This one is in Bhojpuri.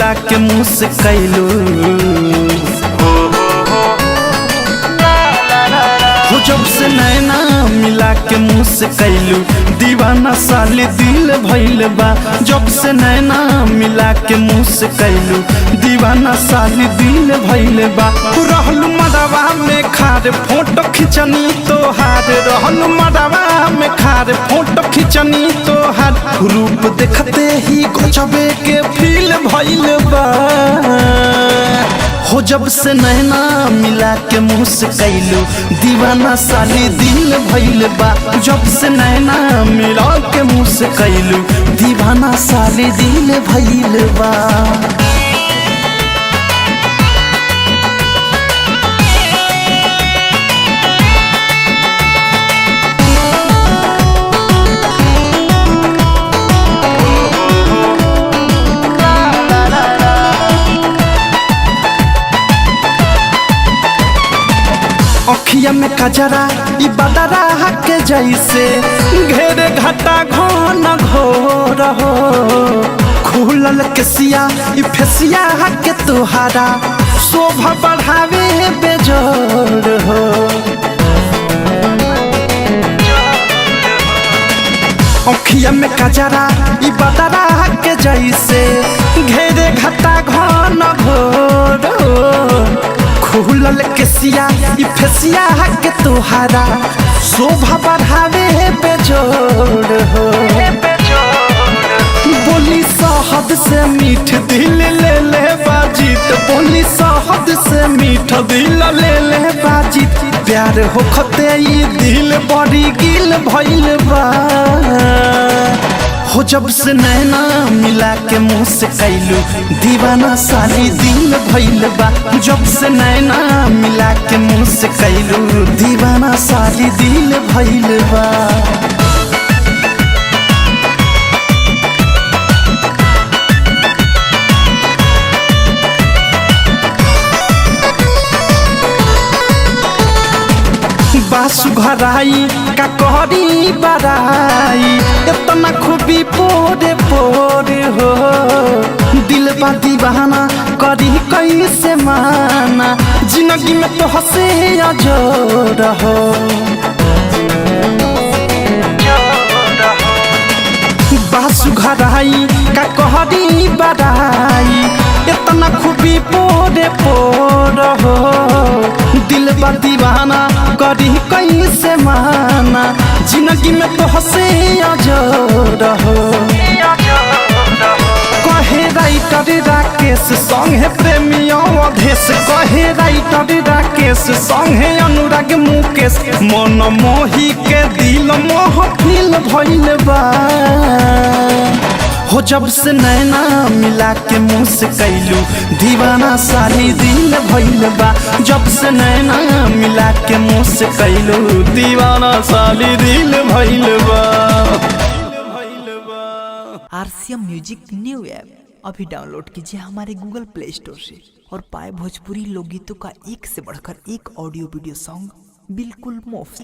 मिला के मुँह से कैलू हो जब से नैना मिला के मुँह से कैलू दीवाना साली दिल भइल बा। जब से नैना मिला के मुँह से कैलू दीवाना साली दिल भइल बा। रहलू मडवा में खार फोटो खिंचनी तोहार रहलू मडवा में खार फोटो खिंचनी तोहार रूप देखते ही गजबे के फील भइल बा। हो जब से नैना मिला के मुँह से कैलू दीवाना साली दिल भइल बा। जब से नैना मिला के मुँह से कैलू दीवाना साली दिल भइल बा। अखिया में कजरा ई बदरा के जैसे घेरे घटा घन घोर हो खुलल केसिया ई फेसिया के तोहारा शोभा बढ़ावे बेजोर हो। अखिया में कजरा ई बदरा के जैसे घेरे घटा घन घोर हो खुलल केसिया ई फेसिया के तोहारा शोभा बढ़ावे बेजोड़ हो। बोली शहद से मीठ दिल ले ले बाजीत बोली शहद से मीठ दिल ले ले बाजीत प्यार होखते ई दिल बड़ी गिल भइल बा। हो जब से नैना मिला के मुँह से कैलू दीवाना साली दिल भइल बा। जब से नैना मिला के मुँह से कैलू दीवाना साली दिल भइल बा। बासु घराई का कहरी बराई इतना खूबी पोरे पोरे हो दिल बा दीवाना करी कैसे माना जिंदगी में तो हंसे अजोर हो। बासु घराई का कहरी बराई इतना खूबी पोरे पोर हो दिल बा दीवाना करी कैसे माना जिंदगी में तो हंसे अजोर हो। कहे राइटर राकेश संगे प्रेमी अवधेश कहे राइटर राकेश संगे अनुराग मुकेश मन मोही के दिल महफिल भइल बा। हो जब से नैना मिला के मुँह से कैलू दीवाना साली दिल भइल बा। जब से नैना मिला के मुँह से कैलू दीवाना साली दिल भइल बा। RCM म्यूजिक न्यू ऐप अभी डाउनलोड कीजिए हमारे गूगल प्ले स्टोर से और पाए भोजपुरी लोकगीतों का एक से बढ़कर एक ऑडियो वीडियो सॉन्ग बिल्कुल मुफ्त।